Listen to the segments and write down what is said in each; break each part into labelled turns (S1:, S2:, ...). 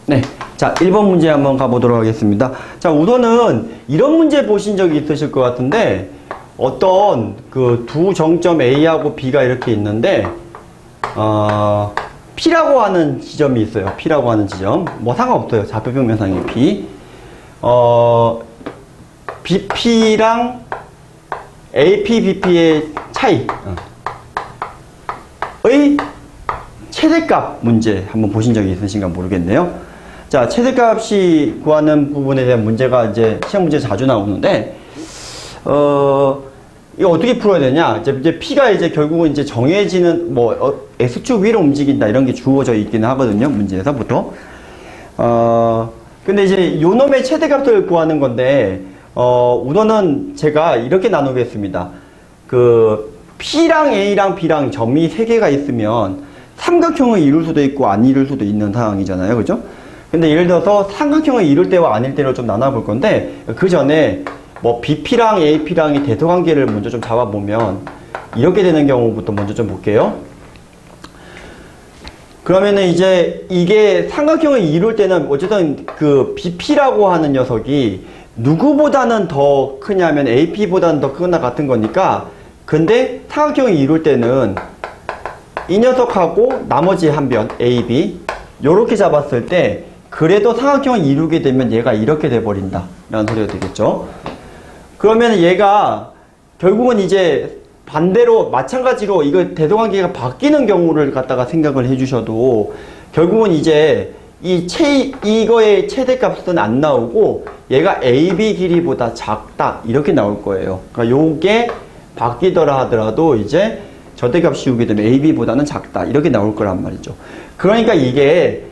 S1: 네. 자, 1번 문제 한번 가보도록 하겠습니다. 자, 우선은 이런 문제 보신 적이 있으실 것 같은데, 어떤 그 두 정점 A하고 B가 이렇게 있는데, P라고 하는 지점이 있어요. P라고 하는 지점. 뭐 상관없어요. 좌표평면상의 P. BP랑 AP, BP의 차이. 의 최대값 문제 한번 보신 적이 있으신가 모르겠네요. 자, 최대값이 구하는 부분에 대한 문제가 이제 시험 문제 자주 나오는데, 이거 어떻게 풀어야 되냐? 이제 P가 이제 결국은 이제 정해지는, X축 위로 움직인다, 이런 게 주어져 있기는 하거든요, 문제에서 보통. 근데 이제 요 놈의 최대값을 구하는 건데, 우선은 제가 이렇게 나누겠습니다. P랑 A랑 B랑 점이 3개가 있으면 삼각형을 이룰 수도 있고 안 이룰 수도 있는 상황이잖아요. 그죠? 근데 예를 들어서 삼각형을 이룰 때와 아닐 때를 좀 나눠볼 건데, 그 전에 BP랑 AP랑의 대소관계를 먼저 좀 잡아보면 이렇게 되는 경우부터 먼저 좀 볼게요. 그러면은 이제 이게 삼각형을 이룰 때는 어쨌든 그 BP라고 하는 녀석이 누구보다는 더 크냐면 AP보다는 더 크거나 같은 거니까, 근데 삼각형을 이룰 때는 이 녀석하고 나머지 한 변 AB 요렇게 잡았을 때 그래도 삼각형을 이루게 되면 얘가 이렇게 돼버린다 라는 소리가 되겠죠. 그러면 얘가 결국은 이제 반대로 마찬가지로 이거 대소관계가 바뀌는 경우를 갖다가 생각을 해주셔도 결국은 이제 이거의 최대값은 안 나오고 얘가 AB 길이보다 작다 이렇게 나올 거예요. 그러니까 요게 바뀌더라 하더라도 이제 절대값 씌우게 되면 AB보다는 작다 이렇게 나올 거란 말이죠. 그러니까 이게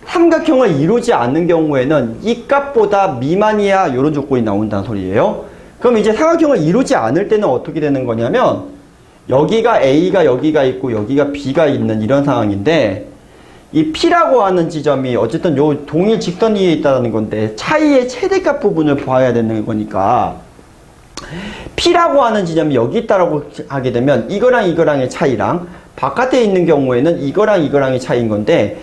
S1: 삼각형을 이루지 않는 경우에는 이 값보다 미만이야 이런 조건이 나온다는 소리예요. 그럼 이제 삼각형을 이루지 않을 때는 어떻게 되는 거냐면 여기가 A가 여기가 있고 여기가 B가 있는 이런 상황인데, 이 P라고 하는 지점이 어쨌든 요 동일 직선 위에 있다는 건데 차이의 최대값 부분을 봐야 되는 거니까, P라고 하는 지점이 여기 있다라고 하게 되면 이거랑 이거랑의 차이랑, 바깥에 있는 경우에는 이거랑 이거랑의 차이인 건데,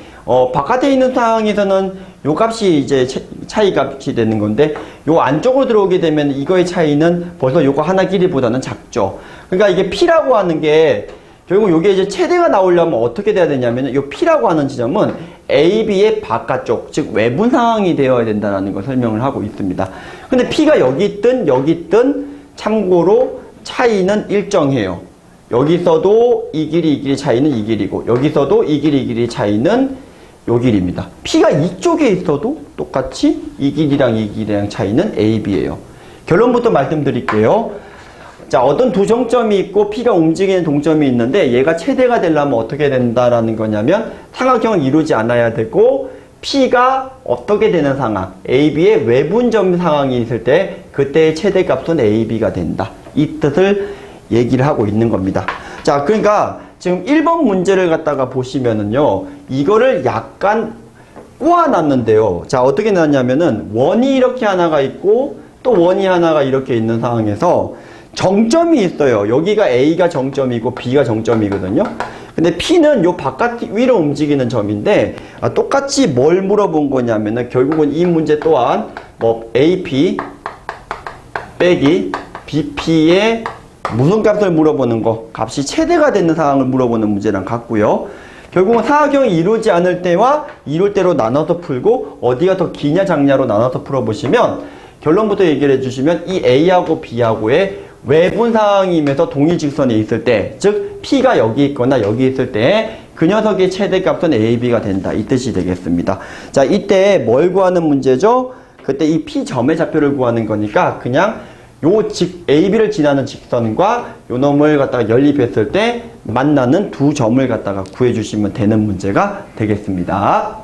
S1: 바깥에 있는 상황에서는 요 값이 이제 차이 값이 되는 건데, 요 안쪽으로 들어오게 되면 이거의 차이는 벌써 요거 하나 길이보다는 작죠. 그러니까 이게 P라고 하는 게 결국 요게 이제 최대가 나오려면 어떻게 돼야 되냐면, 요 P라고 하는 지점은 AB의 바깥쪽, 즉 외분 상황이 되어야 된다는 걸 설명을 하고 있습니다. 근데 P가 여기 있든 여기 있든 참고로 차이는 일정해요. 여기서도 이 길이 차이는 이 길이고, 여기서도 이 길이 차이는 요 길입니다. P가 이쪽에 있어도 똑같이 이 길이랑 차이는 AB예요. 결론부터 말씀드릴게요. 자, 어떤 두 정점이 있고 P가 움직이는 동점이 있는데 얘가 최대가 되려면 어떻게 된다라는 거냐면 삼각형을 이루지 않아야 되고, P가 어떻게 되는 상황, AB의 외분점 상황이 있을 때 그때의 최대값은 AB가 된다. 이 뜻을 얘기를 하고 있는 겁니다. 자, 그러니까 지금 1번 문제를 갖다가 보시면은요, 이거를 약간 꼬아놨는데요. 자, 어떻게 나왔냐면은 원이 이렇게 하나가 있고 또 원이 하나가 이렇게 있는 상황에서 정점이 있어요. 여기가 A가 정점이고 B가 정점이거든요. 근데 P는 요 바깥 위로 움직이는 점인데, 똑같이 뭘 물어본 거냐면은 결국은 이 문제 또한 AP 빼기 BP의 무슨 값을 물어보는 거, 값이 최대가 되는 상황을 물어보는 문제랑 같고요. 결국은 삼각형이 이루지 않을 때와 이룰 때로 나눠서 풀고, 어디가 더 기냐 작냐로 나눠서 풀어보시면 결론부터 얘기를 해주시면 이 A하고 B하고의 외분 상황이면서 동일 직선에 있을 때, 즉 P가 여기 있거나 여기 있을 때 그 녀석의 최대값은 AB가 된다, 이 뜻이 되겠습니다. 자, 이때 뭘 구하는 문제죠? 그때 이 P점의 좌표를 구하는 거니까 그냥 AB를 지나는 직선과 요 놈을 갖다가 연립했을 때 만나는 두 점을 갖다가 구해주시면 되는 문제가 되겠습니다.